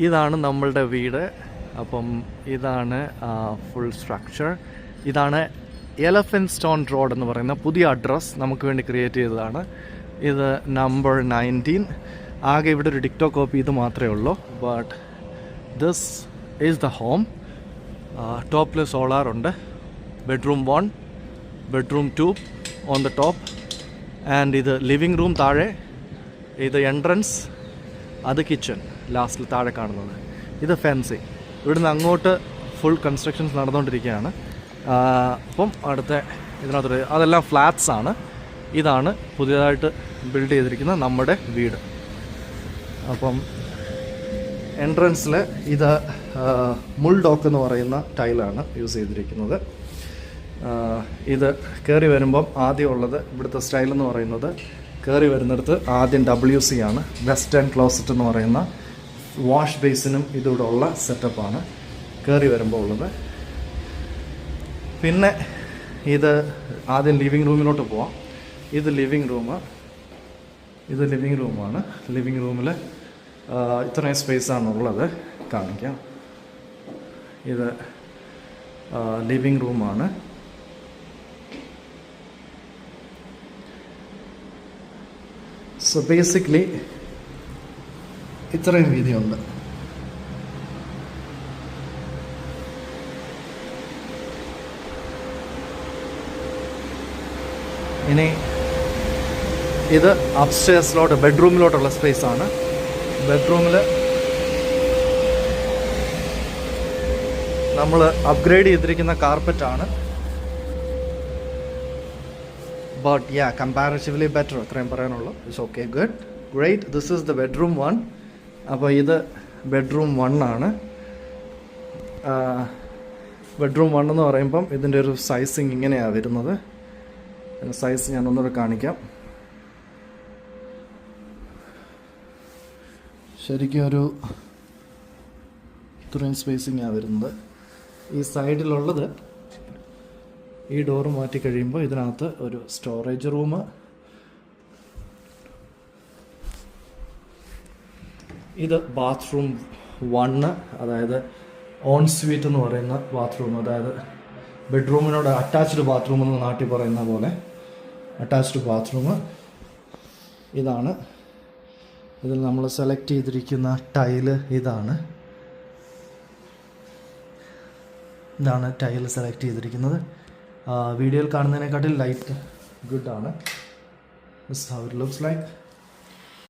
ഇതാണ് നമ്മളുടെ വീട്. അപ്പം ഇതാണ് ഫുൾ സ്ട്രക്ചർ. ഇതാണ് എലഫൻസ്റ്റോൺ റോഡ് എന്ന് പറയുന്ന പുതിയ അഡ്രസ്സ് നമുക്ക് വേണ്ടി ക്രിയേറ്റ് ചെയ്തതാണ്. ഇത് നമ്പർ 19. ആകെ ഇവിടെ ഒരു ടിക്ടോക്ക് കോപ്പി ഇത് മാത്രമേ ഉള്ളൂ. But this is the home. ടോപ്പിൽ സോളാറുണ്ട്. Bedroom 1, bedroom 2 on the top. And ഇത് ലിവിങ് റൂം താഴെ. ഇത് എൻട്രൻസ്, അത് കിച്ചൺ ലാസ്റ്റിൽ താഴെ കാണുന്നത്. ഇത് ഫെൻസിങ്. ഇവിടുന്ന് അങ്ങോട്ട് ഫുൾ കൺസ്ട്രക്ഷൻസ് നടന്നുകൊണ്ടിരിക്കുകയാണ്. അപ്പം അടുത്ത ഇതിനകത്ത് അതെല്ലാം ഫ്ലാറ്റ്സ് ആണ്. ഇതാണ് പുതിയതായിട്ട് ബിൽഡ് ചെയ്തിരിക്കുന്ന നമ്മുടെ വീട്. അപ്പം എൻട്രൻസിൽ ഇത് മുൾഡോക്ക് എന്ന് പറയുന്ന ടൈലാണ് യൂസ് ചെയ്തിരിക്കുന്നത്. ഇത് കയറി വരുമ്പം ആദ്യം ഉള്ളത് ഇവിടുത്തെ സ്റ്റൈൽ എന്ന് പറയുന്നത്, കയറി വരുന്നിടത്ത് ആദ്യം WC ആണ്. വെസ്റ്റേൺ ക്ലോസറ്റ് എന്ന് പറയുന്ന വാഷ് ബേസിനും ഇതിവിടെ ഉള്ള സെറ്റപ്പാണ് കയറി വരുമ്പോൾ ഉള്ളത്. പിന്നെ ഇത് ആദ്യം ലിവിങ് റൂമിലോട്ട് പോവാം. ഇത് ലിവിങ് റൂമാണ്. ലിവിങ് റൂമിൽ ഇത്രയും സ്പേസാണുള്ളത്. കാണിക്കാം. ഇത് ലിവിങ് റൂമാണ്. സോ ബേസിക്കലി ഇത്രയും വീതിയുണ്ട്. ഇനി ഇത് അപ്സ്റ്റേഴ്സിലോട്ട് ബെഡ്റൂമിലോട്ടുള്ള സ്പേസാണ്. ബെഡ്റൂമിൽ നമ്മൾ അപ്ഗ്രേഡ് ചെയ്തിരിക്കുന്ന കാർപ്പറ്റാണ്. ബട്ട് യാ, കമ്പാരിറ്റീവ്ലി ബെറ്റർ, അത്രയും പറയാനുള്ളൂ. It's okay, good, great. This is the bedroom 1. അപ്പോൾ ഇത് ബെഡ്റൂം 1 ആണ്. ബെഡ്റൂം 1 എന്ന് പറയുമ്പം ഇതിൻ്റെ ഒരു സൈസിങ് ഇങ്ങനെയാണ് വരുന്നത്. സൈസ് ഞാൻ ഒന്നുകൂടെ കാണിക്കാം. ശരിക്കും ഒരു ഇത്രയും സ്പേസിങ്ങാണ് വരുന്നത്. ഈ സൈഡിലുള്ളത്, ഈ ഡോറ് മാറ്റി കഴിയുമ്പോൾ ഇതിനകത്ത് ഒരു സ്റ്റോറേജ് റൂം. ഇത് ബാത്റൂം 1, അതായത് ഓൺ സ്വീറ്റ് എന്ന് പറയുന്ന ബാത്റൂം. അതായത് ബെഡ്റൂമിനോട് അറ്റാച്ച്ഡ് ബാത്റൂം എന്ന് നാട്ടിൽ പറയുന്ന പോലെ അറ്റാച്ച്ഡ് ബാത്റൂം. ഇതാണ്. ഇതിൽ നമ്മൾ സെലക്ട് ചെയ്തിരിക്കുന്ന ടൈല് ഇതാണ് ടൈല് സെലക്ട് ചെയ്തിരിക്കുന്നത്. വീഡിയോയിൽ കാണുന്നതിനെക്കാട്ടിൽ ലൈറ്റ് ഗുഡ് ആണ്. This how it looks like.